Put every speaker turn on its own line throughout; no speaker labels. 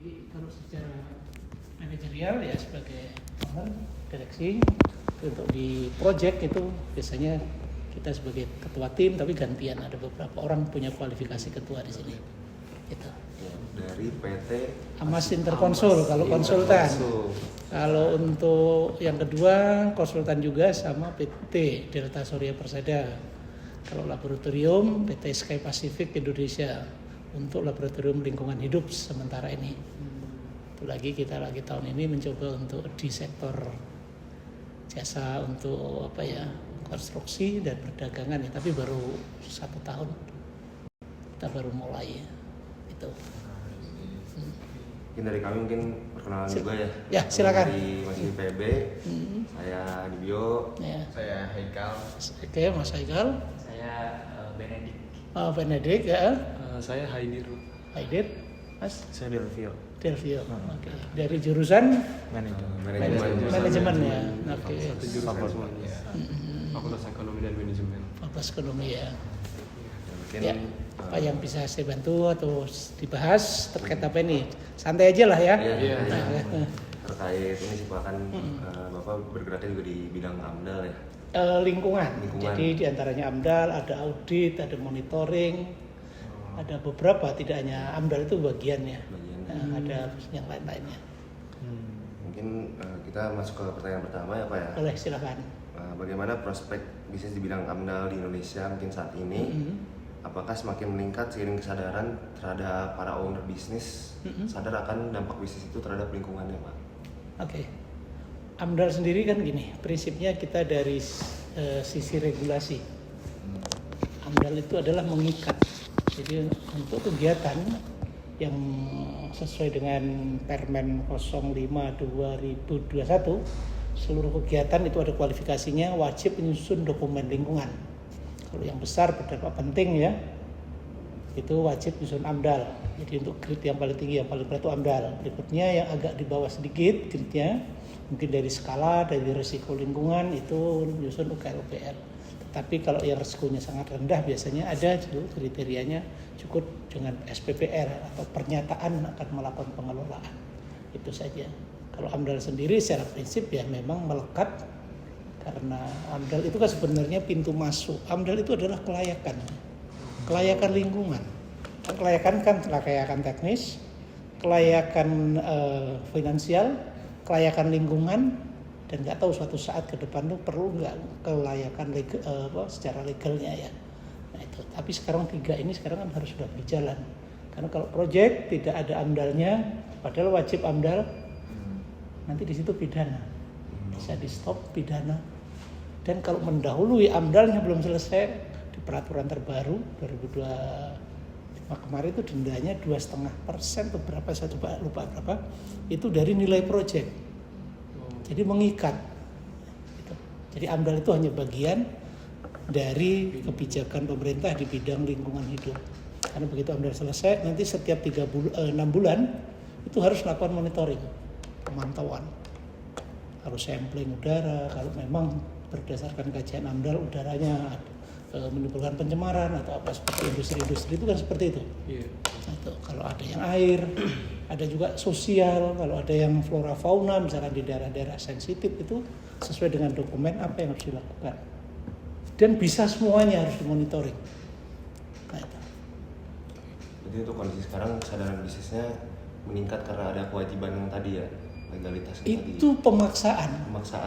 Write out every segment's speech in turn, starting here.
Jadi kalau secara manajerial ya sebagai owner direksi, untuk di project itu biasanya kita sebagai ketua tim, tapi gantian, ada beberapa orang punya kualifikasi ketua di sini. Gitu.
Dari PT
Amas Interkonsul kalau konsultan. Kalau untuk yang kedua konsultan juga sama PT Delta Surya Persada. Kalau laboratorium PT Sky Pacific Indonesia untuk laboratorium lingkungan hidup sementara ini. Itu lagi kita lagi tahun ini mencoba untuk di sektor jasa untuk konstruksi dan perdagangan ya, tapi baru 1 tahun kita baru mulai ya. Itu.
Mungkin dari kami perkenalan juga ya.
Ya, silakan.
Dari Mas IPB, saya Dibio,
Ya.
Saya Haikal.
Oke, Mas Haikal.
Saya Benedik.
Benedik ya.
Saya Haidir.
Haidir. Mas
Saya Delvio.
Delvio. Oke. Dari jurusan manajemen ya. Oke.
Satu jurusan semuanya. Fakultas Ekonomi dan Manajemen.
Fakultas Ekonomi ya.
Mungkin
Ya. Apa yang bisa saya bantu atau dibahas terkait apa ini? Santai aja lah ya.
Iya.
Nah,
terkait ini sih Pak, kan Bapak bergeraknya juga di bidang AMDAL ya.
lingkungan.
Lingkungan.
Jadi diantaranya AMDAL, ada audit, ada monitoring, ada beberapa, tidak hanya AMDAL itu bagiannya. Ada yang lain-lainnya.
Mungkin kita masuk ke pertanyaan pertama ya Pak ya.
Boleh, silakan.
Bagaimana prospek bisnis di bidang AMDAL di Indonesia mungkin saat ini? Apakah semakin meningkat seiring kesadaran terhadap para owner bisnis sadar akan dampak bisnis itu terhadap lingkungannya Pak?
Oke. AMDAL sendiri kan gini, prinsipnya kita dari sisi regulasi. AMDAL itu adalah mengikat. Jadi untuk kegiatan yang sesuai dengan Permen 05/2021, seluruh kegiatan itu ada kualifikasinya, wajib menyusun dokumen lingkungan. Kalau yang besar berdampak penting ya, itu wajib menyusun AMDAL. Jadi untuk grade yang paling tinggi, yang paling berat itu AMDAL. Berikutnya yang agak di bawah sedikit grade-nya, mungkin dari skala, dari risiko lingkungan itu menyusun UKL-UPL. Tapi kalau yang risikonya sangat rendah biasanya ada kriterianya cukup dengan SPPR atau pernyataan akan melakukan pengelolaan. Itu saja. Kalau AMDAL sendiri secara prinsip ya memang melekat, karena AMDAL itu kan sebenarnya pintu masuk. AMDAL itu adalah kelayakan lingkungan. Kelayakan kan kelayakan teknis, kelayakan finansial, kelayakan lingkungan, dan nggak tahu suatu saat ke depan tuh perlu nggak kelayakan secara legalnya ya. Nah itu. Tapi sekarang 3 ini sekarang kan harus sudah berjalan. Karena kalau proyek tidak ada AMDAL-nya, padahal wajib AMDAL, nanti di situ pidana, bisa di stop pidana. Dan kalau mendahului AMDAL-nya belum selesai, di peraturan terbaru 2025 kemarin itu dendanya 2,5% beberapa, saya lupa berapa, itu dari nilai proyek. Jadi mengikat. Gitu. Jadi AMDAL itu hanya bagian dari kebijakan pemerintah di bidang lingkungan hidup. Karena begitu AMDAL selesai, nanti setiap 6 bulan itu harus melakukan monitoring, pemantauan. Harus sampling udara, kalau memang berdasarkan kajian AMDAL udaranya menimbulkan pencemaran atau apa seperti industri-industri itu kan seperti itu.
Iya.
Nah, itu kalau ada yang air, ada juga sosial, kalau ada yang flora fauna misalkan di daerah-daerah sensitif itu sesuai dengan dokumen apa yang harus dilakukan. Dan bisa semuanya harus dimonitoring. Nah, itu.
Jadi untuk kondisi sekarang kesadaran bisnisnya meningkat karena ada kewajiban yang tadi ya, legalitas
Itu
tadi.
pemaksaan.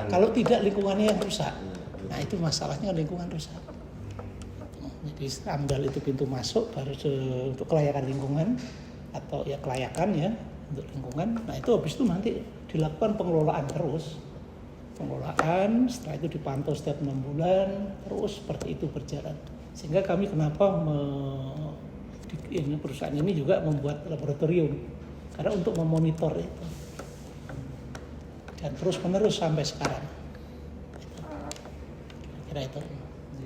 Kalau
Gitu.
tidak lingkungannya yang rusak.
Iya.
Nah itu masalahnya lingkungan rusak. Jadi AMDAL itu pintu masuk baru untuk kelayakan lingkungan atau ya kelayakan ya untuk lingkungan. Nah itu habis itu nanti dilakukan pengelolaan terus. Pengelolaan setelah itu dipantau setiap 6 bulan terus seperti itu berjalan. Sehingga kami kenapa perusahaan ini juga membuat laboratorium karena untuk memonitor itu. Dan terus menerus sampai sekarang. Kira itu.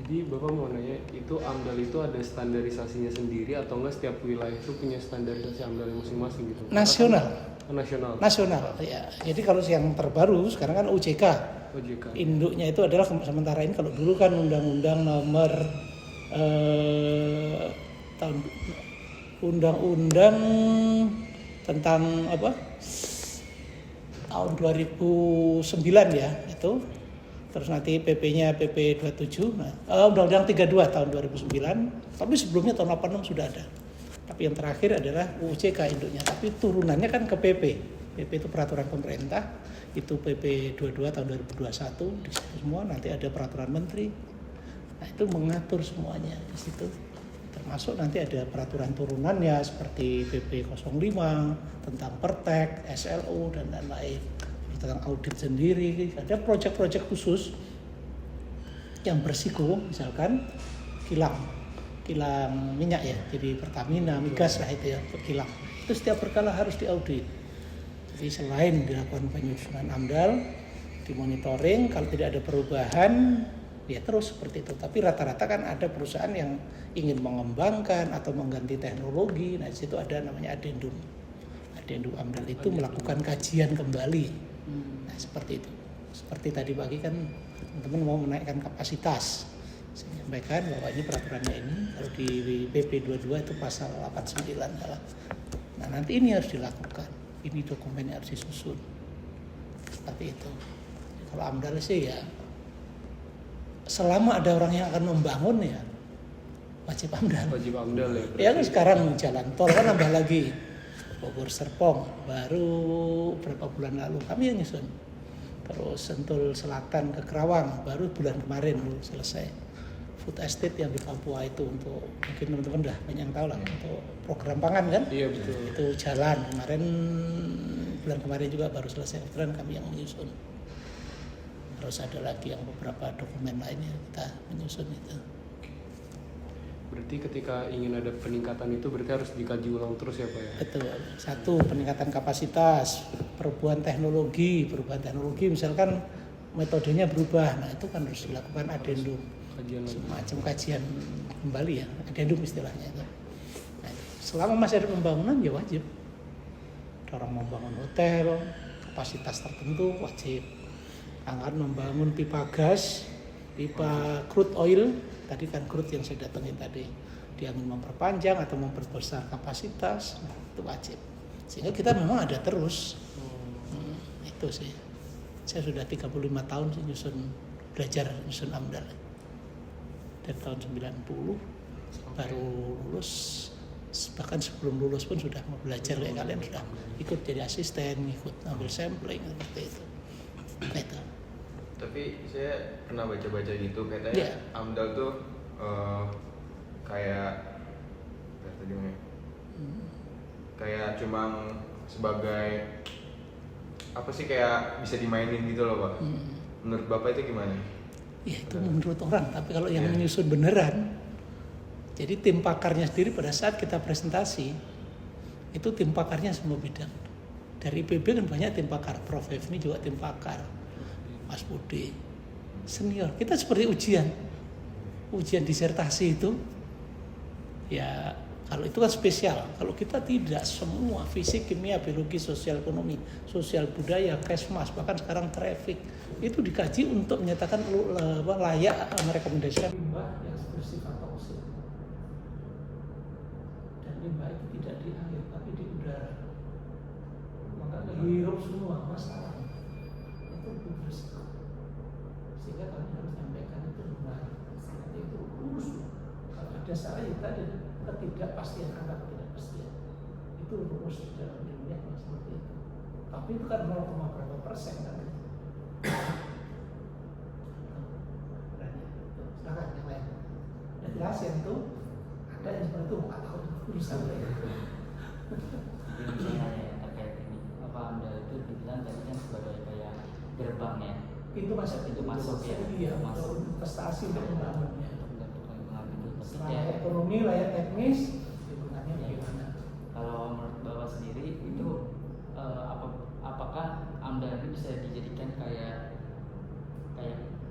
Jadi Bapak mau nanya, itu AMDAL itu ada standarisasinya sendiri atau enggak setiap wilayah itu punya standarisasi AMDAL masing-masing gitu?
Nasional.
Nasional.
Nasional ya. Jadi kalau yang terbaru sekarang kan OJK.
OJK.
Induknya itu adalah sementara ini, kalau dulu kan Undang-Undang nomor Undang-Undang tentang apa? Tahun 2009 ya itu. Terus nanti PP-nya PP 27, Undang-Undang 32 tahun 2009. Tapi sebelumnya tahun 86 sudah ada. Tapi yang terakhir adalah UUCK induknya. Tapi turunannya kan ke PP. PP itu peraturan pemerintah. Itu PP 22 tahun 2021 di situ semua. Nanti ada peraturan menteri. Nah itu mengatur semuanya di situ. Termasuk nanti ada peraturan turunannya seperti PP 05 tentang Pertek, SLU dan lain-lain. Tentang audit sendiri, ada proyek-proyek khusus yang bersiko, misalkan kilang minyak ya, jadi Pertamina, Migas lah itu ya, kilang. Itu setiap berkala harus diaudit. Jadi selain dilakukan penyusunan AMDAL, dimonitoring, kalau tidak ada perubahan, ya terus seperti itu. Tapi rata-rata kan ada perusahaan yang ingin mengembangkan atau mengganti teknologi, nah di situ ada namanya adendum. Adendum AMDAL itu melakukan kajian kembali. Nah seperti itu. Seperti tadi pagi kan teman-teman mau menaikkan kapasitas. Saya menyampaikan bahwa ini peraturannya ini. Kalau di PP 22 itu pasal 89 salah. Nah nanti ini harus dilakukan. Ini dokumennya harus disusun. Seperti itu. Kalau AMDAL sih ya selama ada orang yang akan membangun ya wajib AMDAL.
Wajib AMDAL ya.
Ya kan sekarang jalan tol kan nambah lagi. Bogor Serpong baru berapa bulan lalu kami yang nyusun. Terus Sentul Selatan ke Kerawang baru bulan kemarin selesai. Food estate yang di Papua itu untuk mungkin teman-teman udah banyak yang tahu lah untuk program pangan kan?
Iya betul.
Itu jalan bulan kemarin juga baru selesai. Kebetulan kami yang menyusun. Terus ada lagi yang beberapa dokumen lainnya kita menyusun itu.
Berarti ketika ingin ada peningkatan itu berarti harus dikaji ulang terus ya Pak ya?
Betul. Satu, peningkatan kapasitas, perubahan teknologi misalkan metodenya berubah. Nah, itu kan harus dilakukan adendum. Semacam kajian kembali ya, adendum istilahnya itu. Nah, selama masih ada pembangunan ya wajib. Orang membangun hotel, kapasitas tertentu wajib. Anggaran membangun pipa gas, pipa crude oil, tadi kan crude yang saya datangin tadi, dia ingin memperpanjang atau memperbesar kapasitas, nah, itu wajib. Sehingga kita memang ada terus. Itu sih. Saya sudah 35 tahun belajar nyusun AMDAL. Dari tahun 90 baru lulus, bahkan sebelum lulus pun sudah mau belajar kayak kalian sudah ikut jadi asisten, ikut ambil sampling seperti itu. Nah, itu.
Tapi saya pernah baca-baca gitu katanya AMDAL tuh kayak kayak cuma sebagai apa sih, kayak bisa dimainin gitu loh Pak. Menurut Bapak itu gimana?
Ya itu menurut orang, tapi kalau yang menyusun beneran, jadi tim pakarnya sendiri pada saat kita presentasi itu tim pakarnya semua bidang. Dari IPB kan banyak tim pakar, Prof. Evni juga tim pakar, Mas Budi, senior. Kita seperti ujian disertasi itu, ya kalau itu kan spesial. Kalau kita tidak, semua fisik, kimia, biologi, sosial ekonomi, sosial budaya, kesmas, bahkan sekarang traffic, itu dikaji untuk menyatakan layak merekomendasikan limbah yang bersifat toksik. Dan limbah itu tidak di air, tapi di udara. Maka menghirup semua masalah. Itu berisiko. Sehingga kami harus menyampaikan itu benar. Seperti itu lurus. Kalau ada salah ya tadi ketidakpastian, angka ketidakpastian itu lurus dalam ilmiah seperti itu. Tapi itu kan 0,berapa persen kan? Silakan yang lain. Dan jelas yang itu ada yang seperti itu nggak tahu urusan mereka.
Misalnya ya terkait ini, apa Anda itu dibilang tadi kan sebagai kayak gerbang ya?
Itu masuk ya. Iya, masuk investasi untuk membangunnya. Layak ekonomi, layak teknis, hubungannya bagaimana?
Kalau menurut Bapak sendiri itu apakah AMDAL ini bisa dijadikan kayak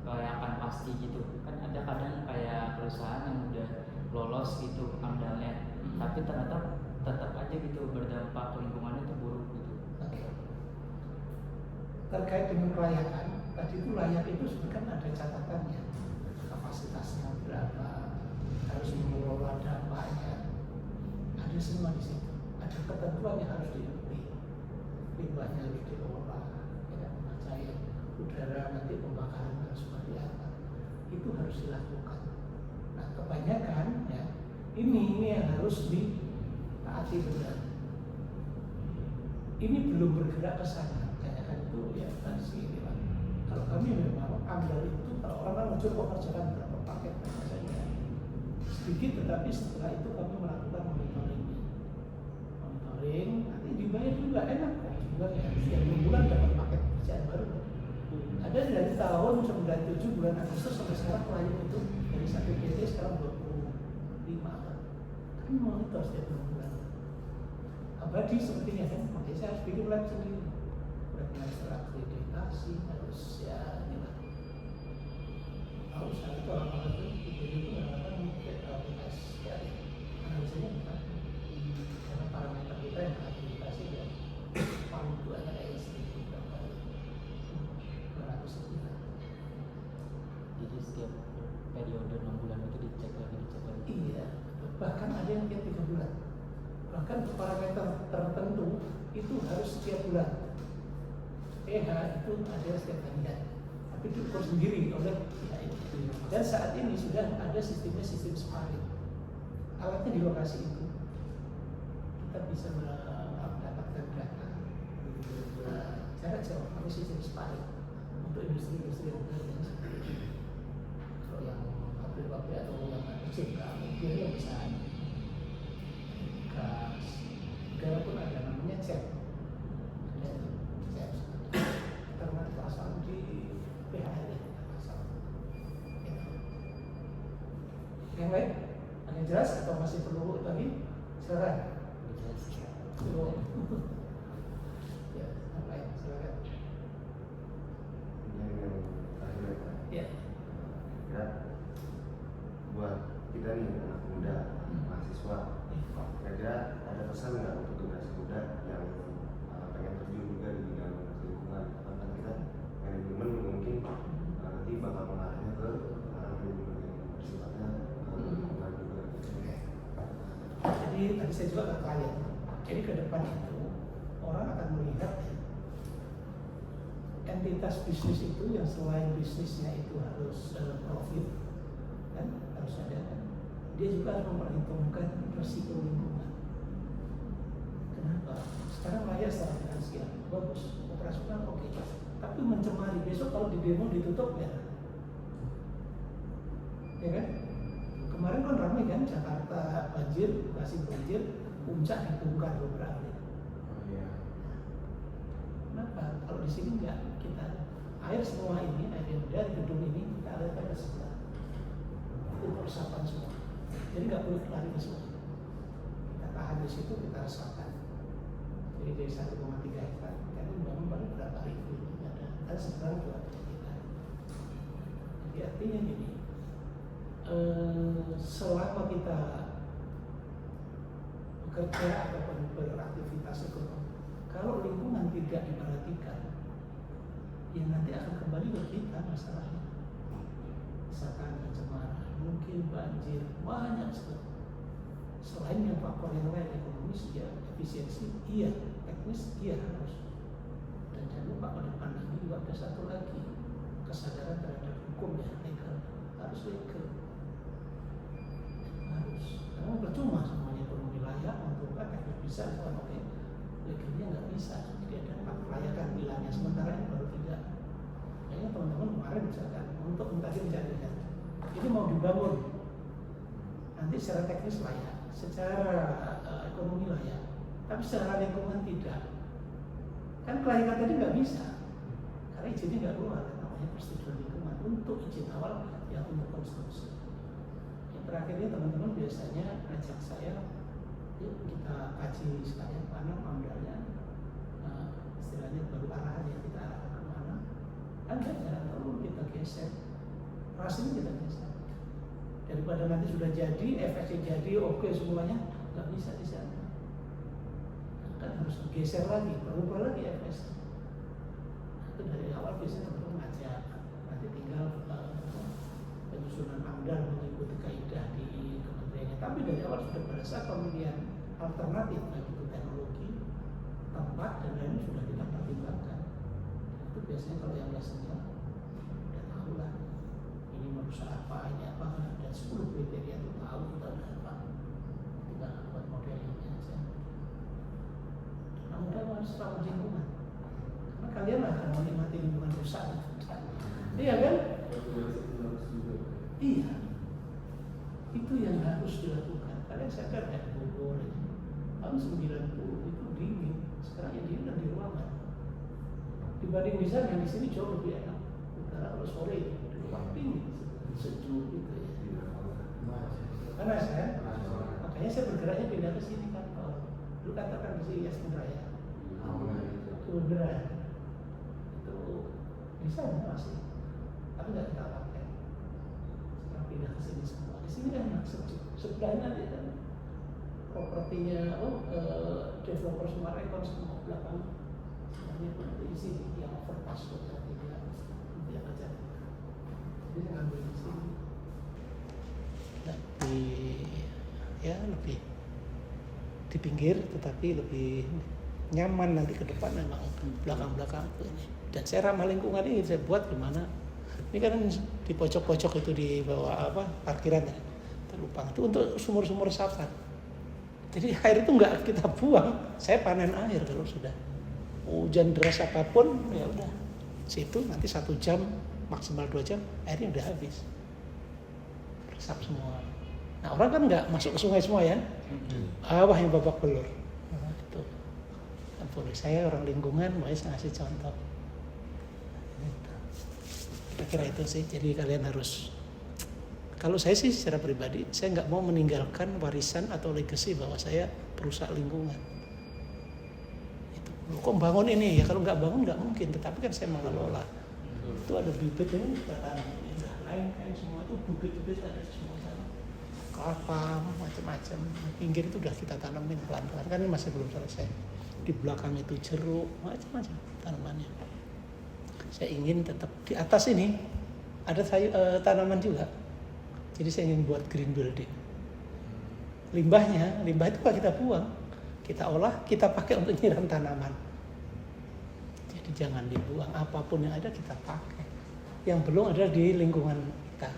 kelayakan pasti gitu? Kan ada kadang kayak perusahaan yang udah lolos gitu AMDAL-nya, tapi ternyata tetap aja gitu berdampak ke lingkungannya itu buruk gitu.
Terkait dengan kelayakan, tadi itu layak itu sebenarnya ada catatannya, kapasitasnya berapa, harus mengelola dampaknya, ada semua di situ. Ada ketentuan yang harus limbahnya harus diolah, ya, cair udara nanti pembakaran harus seperti apa, itu harus dilakukan. Nah kebanyakan ya ini yang harus ditaati benar. Ini belum bergerak ke sana, kebanyakan itu ya masih lewat. Kalau kami memang ambil itu, kalau orang ngejur kok kerjakan berapa paket saja sedikit, tetapi setelah itu kami melakukan monitoring, nanti dibayar juga enak kok juga ya, setiap bulan dapat paket kerjaan baru. Ada dari tahun 97 bulan Agustus sampai sekarang klien itu dari 1 PT sekarang 25 kan monitor setiap bulan abadi sepertinya kan, makanya saya harus bikin lab sendiri, harus terakreditasi, harus ya inilah harus itu orang-orang itu jadi itu mengatakan aplikasi ya analisanya bukan karena parameter kita yang akreditasi ya paling duanya kayak sedikit berapa 200 sekitar.
Jadi setiap periode 6 bulan itu dicek lagi.
Iya, bahkan ada yang tiap 3 bulan. Bahkan parameter tertentu itu harus setiap bulan. pH itu ada setiap harian, tapi diukur sendiri oleh pihak itu. Dan saat ini sudah ada sistem sparring. Alatnya di lokasi itu, kita bisa mendapatkan data jarak jauh. Kami sistem sparring untuk industri-industri yang berbeda. Kalau yang pabrik-pabrik atau yang kecil, mobilnya besar, gas, udara pun ada namanya cek, ada cek. Karena pasang di PHR ya, pasang. Yang lain, ada yang jelas atau masih perlu lagi? Silakan. Ya, yang lain silakan.
Ini yang terakhir ya.
Ya.
Ya, buat kita nih anak muda, mahasiswa, kira-kira ada pesan nggak untuk generasi muda yang pengen terjun juga di bidang lingkungan? Karena kita manajemen mungkin nanti bakal mengarahnya ke manajemen yang bersifatnya lingkungan juga.
Jadi tadi saya juga ke klien. Jadi ke depan itu orang akan melihat entitas bisnis itu yang selain bisnisnya itu harus profit, kan harus ada kan. Dia juga harus memperhitungkan resiko lingkungan. Kenapa? Sekarang layak secara finansial bagus, operasional oke, tapi mencemari besok kalau di demo ditutup ya kan? Kemarin kan ramai kan Jakarta banjir, Bekasi banjir, puncak dibongkar beberapa kali.
Oh iya.
Kenapa? Kalau di sini enggak, kita air semua ini, air yang dari gedung ini kita alirkan ke sebelah. Itu resapan semua. Jadi nggak boleh lari ke semua. Kita tahan di situ, kita resapan. Jadi dari 1,3 hektar, kita membangun baru berapa ribu ini ada. Dan sekarang juga kita. Jadi artinya gini, selama kita bekerja ataupun beraktivitas ekonomi, kalau lingkungan tidak diperhatikan, ya nanti akan kembali ke kita masalahnya. Misalkan pencemaran, mungkin banjir, banyak sekali. Selain yang faktor yang lain, ekonomis ya, efisiensi iya, teknis iya harus. Dan jangan lupa pada depan lagi juga ada satu lagi, kesadaran terhadap hukum ya, legal, harus legal. Harus, karena percuma semuanya ekonomi layak untuk teknis bisa, bukan oke. Legalnya nggak bisa, jadi ada 4 kelayakan bilangnya, sementara ini baru 3. Kayaknya teman-teman kemarin misalkan untuk tadi mencari ini mau dibangun, nanti secara teknis layak, secara ekonomi layak, tapi secara lingkungan tidak. Kan kelayakan tadi nggak bisa, karena izinnya nggak keluar, namanya persetujuan lingkungan untuk izin awal yang untuk konstruksi. Yang terakhirnya teman-teman biasanya ajak saya, yuk kita kaji sekalian mana amdalnya, istilahnya baru arahan ya, kita arahkan kemana, kan jangan terlalu kita geser, rasanya kita geser, daripada nanti sudah jadi, efeknya jadi, oke semuanya, nggak bisa di sana, kan harus geser lagi, berubah lagi efek. Itu dari awal biasanya teman-teman ngajak, nanti tinggal penyusunan amdal mengikuti kaidah di kementeriannya, tapi dari awal sudah pada saat pemilihan alternatif baik itu teknologi, tempat dan lain sudah kita pertimbangkan. Itu biasanya kalau yang lessennya udah tahu lah ini merusak apa, ini apa, dan 10 kriteria itu tahu kita udah apa, tinggal buat modelingnya aja. Nah, modal harus ramah lingkungan karena kalian akan menikmati lingkungan rusak. Iya kan? Iya, itu yang harus dilakukan. Kalian sadar ya, Bogor tahun 90 itu dingin, sekarang yang dingin kan di ruangan. Dibanding di sana, di sini jauh lebih enak. Karena kalau sore itu di ruang dingin, sejuk gitu ya. Panas kan? Makanya saya bergeraknya pindah ke sini kantor. Dulu kantor kan di sini ya Sendraya. Beneran. Itu bisa masih, tapi nggak kita pakai. Sekarang pindah ke sini semua. Di sini kan sejuk. Sebelahnya nanti kan propertinya, developer Smart Econ semua belakang. Sebenarnya pun di sini yang overpass berarti dia aja. Jadi saya ngambil di sini. Lebih di pinggir, tetapi lebih nyaman nanti ke depan memang belakang-belakang ini. Dan saya ramah lingkungan ini saya buat gimana? Ini kan di pojok-pojok itu di bawah parkiran ya, terlupa itu untuk sumur-sumur resapan. Jadi air itu nggak kita buang, saya panen air kalau sudah hujan deras apapun ya udah situ nanti 1 jam maksimal 2 jam airnya udah habis, resap semua. Nah orang kan nggak masuk ke sungai semua ya, bawah yang babak belur. Nah, itu kan boleh saya orang lingkungan, mau saya ngasih contoh. Kira-kira itu sih. Jadi kalian harus. Kalau saya sih secara pribadi, saya nggak mau meninggalkan warisan atau legacy bahwa saya perusak lingkungan. Itu. Kok bangun ini ya? Kalau nggak bangun nggak mungkin. Tetapi kan saya mengelola. Itu ada bibit ini, lain semua itu bibit-bibit ada semua sana. Kelapa, macam-macam. Pinggir itu udah kita tanamin pelan-pelan. Kan ini masih belum selesai. Di belakang itu jeruk, macam-macam tanamannya. Saya ingin tetap di atas ini ada tanaman juga. Jadi saya ingin buat green building. Limbah itu kita buang, kita olah, kita pakai untuk nyiram tanaman. Jadi jangan dibuang, apapun yang ada kita pakai. Yang belum ada di lingkungan kita.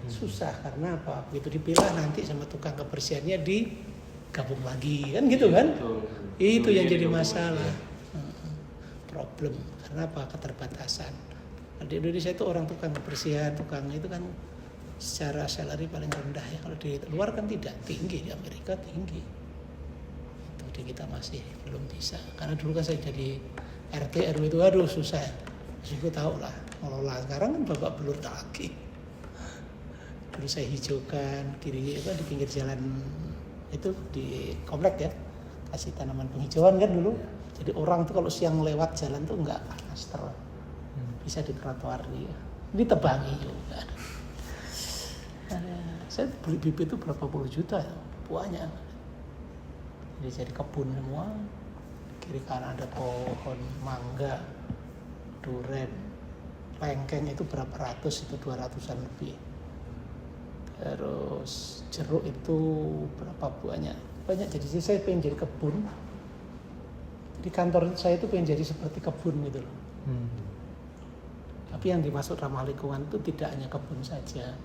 Susah karena apa? Begitu dipilah nanti sama tukang kebersihannya digabung lagi, kan gitu kan? Itu yang jadi masalah. Problem. Karena apa? Keterbatasan. Di Indonesia itu orang tukang kebersihan, tukang itu kan secara salary paling rendah ya. Kalau di luar kan tidak tinggi, di Amerika tinggi. Itu di kita masih belum bisa. Karena dulu kan saya jadi RT RW itu aduh susah. Saya tahu lah ngelola. Sekarang kan babak belur lagi. Dulu saya hijaukan di pinggir jalan itu di komplek ya. Kasih tanaman penghijauan kan dulu. Jadi orang tuh kalau siang lewat jalan tuh enggak panas terus. Bisa di trotoar dia. Ditebangi juga. Saya beli bibit itu berapa puluh juta ya, banyak. Jadi jadi kebun semua. Kiri kanan ada pohon mangga, duren, lengkeng itu berapa ratus, itu 200-an lebih. Terus jeruk itu berapa banyak. Jadi saya pengen jadi kebun. Di kantor saya itu pengen jadi seperti kebun gitu loh. Tapi yang dimaksud ramah lingkungan itu tidak hanya kebun saja.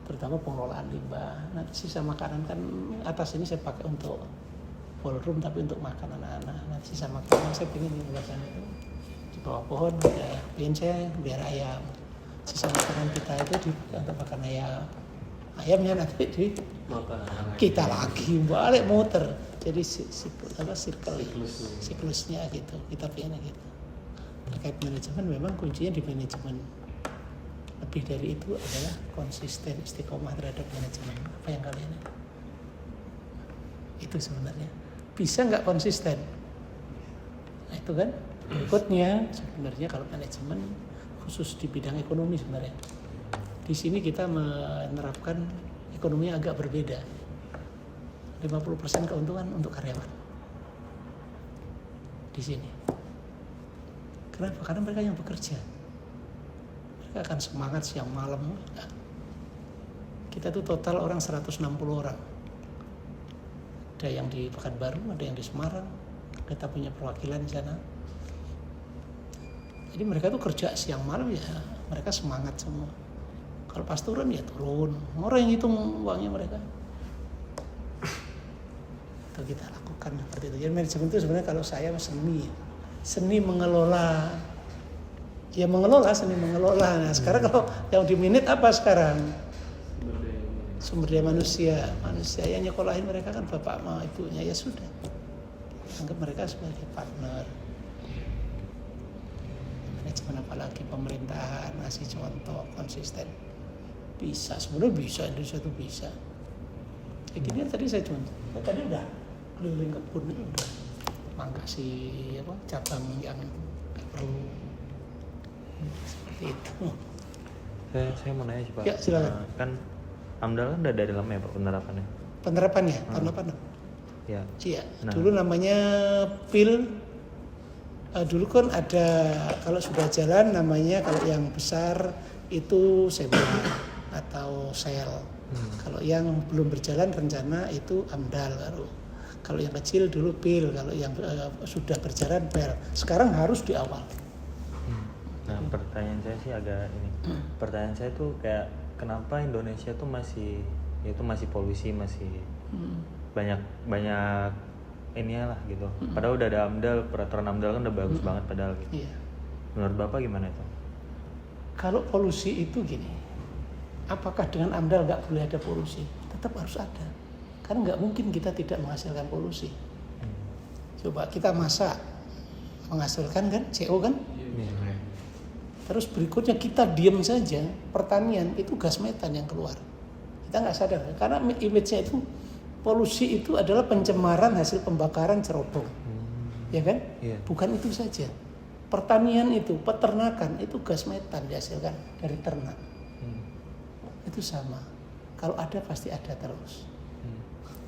Terutama pengelolaan limbah. Nanti sisa makanan kan atas ini saya pakai untuk ballroom tapi untuk makan anak-anak. Nanti sisa makanan saya pengen di luasan itu di bawah pohon ya, pengen saya biar ayam. Sisa makanan kita itu untuk makan ayam. Ayamnya nanti di kita lagi balik muter. Jadi siklusnya gitu. Kita pengen gitu. Terkait manajemen memang kuncinya di manajemen. Lebih dari itu adalah konsisten istiqomah terhadap manajemen. Apa yang kalian ini? Itu sebenarnya. Bisa nggak konsisten? Nah itu kan. Berikutnya sebenarnya kalau manajemen khusus di bidang ekonomi sebenarnya. Di sini kita menerapkan ekonomi agak berbeda. 50% keuntungan untuk karyawan. Di sini. Kenapa? Karena mereka yang bekerja. Akan semangat siang malam. Kita tuh total orang 160 orang. Ada yang di Pekanbaru, ada yang di Semarang, kita punya perwakilan di sana. Jadi mereka tuh kerja siang malam ya, mereka semangat semua. Kalau pas turun ya turun, orang yang hitung uangnya mereka. Itu kita lakukan seperti itu. Jadi manajemen itu sebenarnya kalau saya seni mengelola. Ya mengelola, seni mengelola. Nah sekarang kalau yang diminit apa sekarang? Sumber daya manusia yang nyekolahin mereka kan bapak sama ibunya, ya sudah. Anggap mereka sebagai partner. Manajemen apalagi pemerintahan ngasih contoh konsisten. Bisa, sebenarnya bisa, Indonesia itu bisa. Kayak gini tadi saya contoh. Tadi udah keliling kebun udah mangkasi cabang yang nggak perlu. Seperti itu.
Saya mau nanya sih Pak.
Ya, silakan.
Kan AMDAL kan udah dari lama ya Pak penerapannya?
Penerapannya tahun 86.
Ya.
Iya.
Nah.
Dulu namanya PIL. Dulu kan ada kalau sudah jalan namanya kalau yang besar itu SEBA atau SEL. Kalau yang belum berjalan rencana itu AMDAL baru. Kalau yang kecil dulu PIL, kalau yang sudah berjalan PEL. Sekarang harus di awal.
Nah pertanyaan saya sih agak ini. Pertanyaan saya tuh kayak kenapa Indonesia tuh masih polusi, masih banyak inilah gitu. Padahal udah ada AMDAL, peraturan AMDAL kan udah bagus banget padahal gitu.
Iya.
Menurut Bapak gimana itu?
Kalau polusi itu gini, apakah dengan AMDAL nggak boleh ada polusi? Tetap harus ada. Kan nggak mungkin kita tidak menghasilkan polusi. Coba kita masak, menghasilkan kan CO kan? Terus berikutnya kita diam saja, pertanian itu gas metan yang keluar. Kita nggak sadar, karena image-nya itu polusi itu adalah pencemaran hasil pembakaran cerobong, ya kan?
Iya.
Bukan itu saja. Pertanian itu, peternakan itu gas metan dihasilkan dari ternak. Itu sama. Kalau ada pasti ada terus.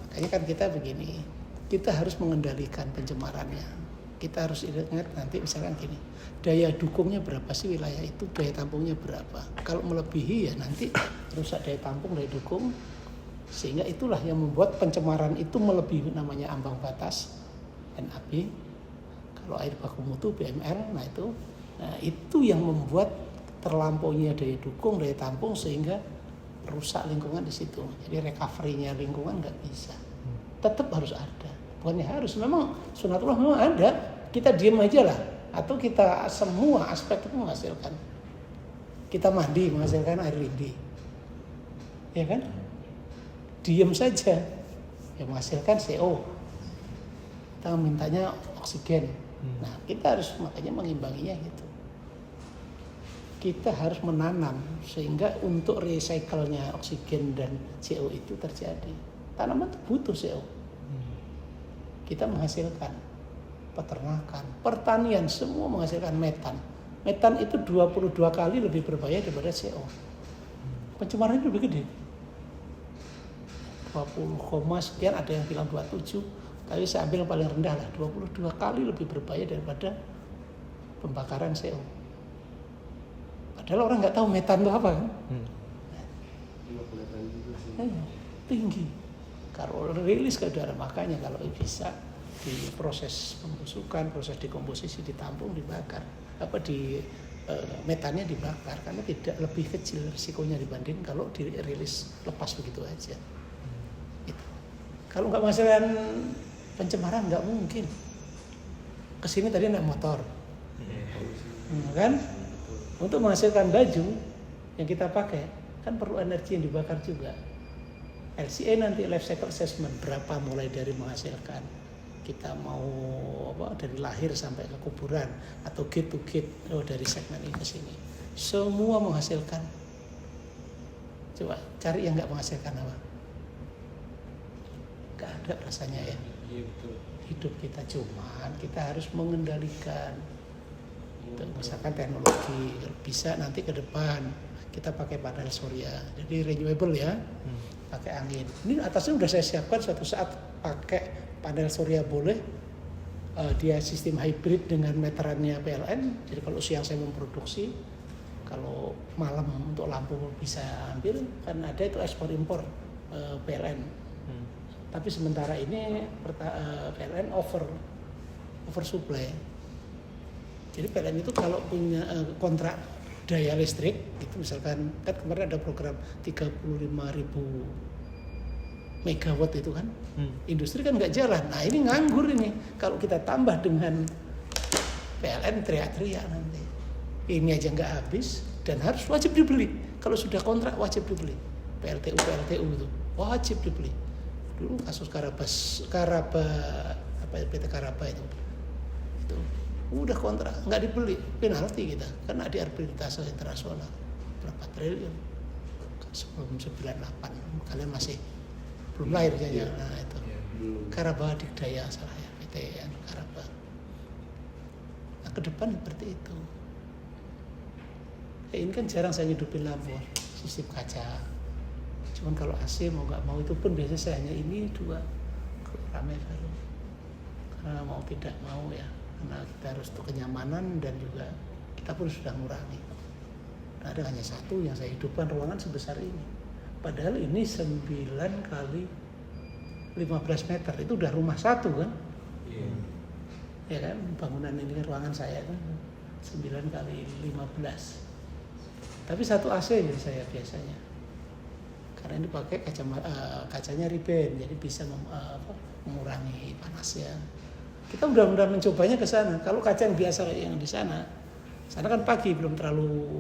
Makanya kan kita begini, kita harus mengendalikan pencemarannya. Kita harus ingat nanti misalkan gini, daya dukungnya berapa sih wilayah itu, daya tampungnya berapa. Kalau melebihi ya nanti rusak daya tampung, daya dukung. Sehingga itulah yang membuat pencemaran itu melebihi namanya ambang batas NAB. Kalau air baku mutu BMR, nah itu yang membuat terlampaunya daya dukung, daya tampung sehingga rusak lingkungan di situ. Jadi recovery-nya lingkungan nggak bisa. Tetap harus ada. Bukannya harus, memang sunatullah memang ada. Kita diam aja lah. Atau kita semua aspek itu menghasilkan. Kita mandi menghasilkan air lindi. Ya kan? Diam saja. Ya menghasilkan CO. Kita mintanya oksigen. Nah kita harus makanya mengimbanginya gitu. Kita harus menanam sehingga untuk recycle-nya oksigen dan CO itu terjadi. Tanaman itu butuh CO. Kita menghasilkan peternakan, pertanian semua menghasilkan metan. Metan itu 22 kali lebih berbahaya daripada CO. Pencemarannya lebih gede. 20, sekian, ada yang bilang 27, tapi saya ambil yang paling rendah lah, 22 kali lebih berbahaya daripada pembakaran CO. Padahal orang nggak tahu metan itu apa kan? Tinggi. Kalau rilis ke udara, makanya kalau bisa di proses pembusukan, proses dekomposisi ditampung, dibakar, metannya dibakar karena tidak lebih kecil risikonya dibanding kalau dirilis lepas begitu aja. Itu. Kalau nggak menghasilkan pencemaran nggak mungkin. Kesini tadi naik motor, kan? Untuk menghasilkan baju yang kita pakai kan perlu energi yang dibakar juga. LCA nanti life cycle assessment berapa mulai dari menghasilkan kita mau dari lahir sampai ke kuburan atau gate to gate dari segmen ini ke sini semua menghasilkan. Coba cari yang nggak menghasilkan apa? Nggak ada rasanya ya. Hidup kita cuman kita harus mengendalikan. Misalkan teknologi bisa nanti ke depan kita pakai panel surya jadi renewable ya. Pakai angin. Ini atasnya udah saya siapkan suatu saat pakai panel surya boleh. Dia sistem hybrid dengan meterannya PLN. Jadi kalau siang saya memproduksi, kalau malam untuk lampu bisa ambil. Kan ada itu ekspor impor PLN. Tapi sementara ini PLN over oversupply. Jadi PLN itu kalau punya kontrak daya listrik, itu misalkan kan kemarin ada program 35.000 megawatt itu kan, industri kan nggak jalan. Nah ini nganggur ini. Kalau kita tambah dengan PLN teriak-teriak nanti. Ini aja nggak habis dan harus wajib dibeli. Kalau sudah kontrak wajib dibeli. PLTU itu wajib dibeli. Dulu kasus PT Karaba itu udah kontrak nggak dibeli, penalti kita karena di arbitrase internasional berapa triliun sebelum 98, kalian masih belum lahir ya. Nah itu Karaba Dikdaya salah ya, PT Karaba. Nah ke depan seperti itu. Ini kan jarang saya hidupin lampu sistem kaca. Cuman kalau AC mau nggak mau itu pun biasanya saya hanya ini 2 rame baru. Karena mau tidak mau ya, karena kita harus untuk kenyamanan dan juga kita pun sudah ngurangi. Nah, ada hanya 1 yang saya hidupkan ruangan sebesar ini. Padahal ini 9 kali 15 meter itu udah rumah 1 kan? Iya. Ya kan, bangunan ini kan ruangan saya kan 9 kali 15. Tapi 1 AC jadi saya biasanya. Karena ini pakai kacanya riben, jadi bisa mengurangi panasnya. Kita mudah-mudahan mencobanya ke sana. Kalau kaca yang biasa yang di sana kan pagi belum terlalu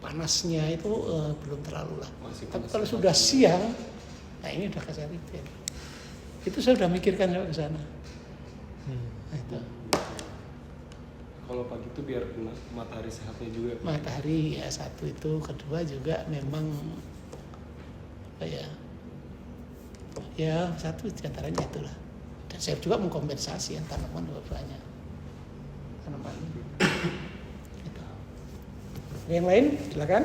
panasnya itu belum terlalu lah. Tapi kalau sudah siang, nah ini udah kaca riben. Itu saya udah mikirkan ke sana. Nah, itu.
Kalau pagi itu biar kena matahari sehatnya juga.
Matahari ya 1 itu, kedua juga memang ya 1 diantaranya itulah. Dan saya juga mengkompensasi yang tanaman juga banyak tanaman. Gitu. Yang lain silakan.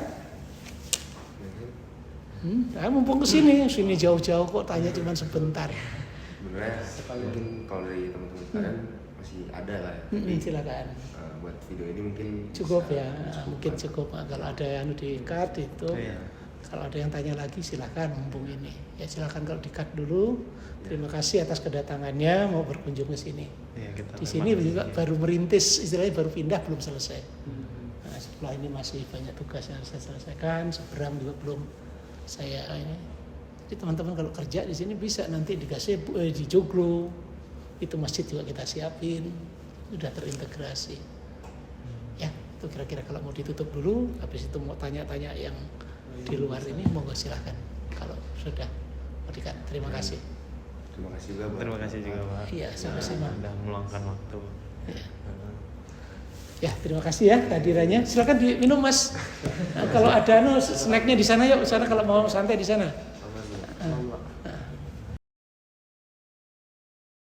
Mumpung kesini jauh-jauh kok tanya cuma sebentar.
Sebenarnya mungkin kalau dari teman-teman sekalian masih ada lah ya.
Silakan.
Buat video ini mungkin
Cukup ya, mungkin cukup. Kalau ada yang di-cut itu. Kalau ada yang tanya lagi silakan mumpung ini. Ya silakan kalau di-cut dulu. Terima kasih atas kedatangannya mau berkunjung ke sini. Di sini juga baru merintis, istilahnya baru pindah belum selesai. Nah, setelah ini masih banyak tugas yang harus saya selesaikan. Seberang juga belum saya ini. Jadi teman-teman kalau kerja di sini bisa nanti di gazebo, di joglo. Itu masjid juga kita siapin. Sudah terintegrasi. Ya, itu kira-kira kalau mau ditutup dulu. Habis itu mau tanya-tanya yang di luar ini monggo silahkan kalau sudah berikan. Terima kasih.
Terima kasih juga Pak.
Terima kasih juga Pak.
Iya, sama-sama.
Sudah meluangkan waktu.
Ya, terima kasih ya kehadirannya. Silakan diminum Mas. Nah, kalau ada snacknya di sana yuk, sana kalau mau santai di sana.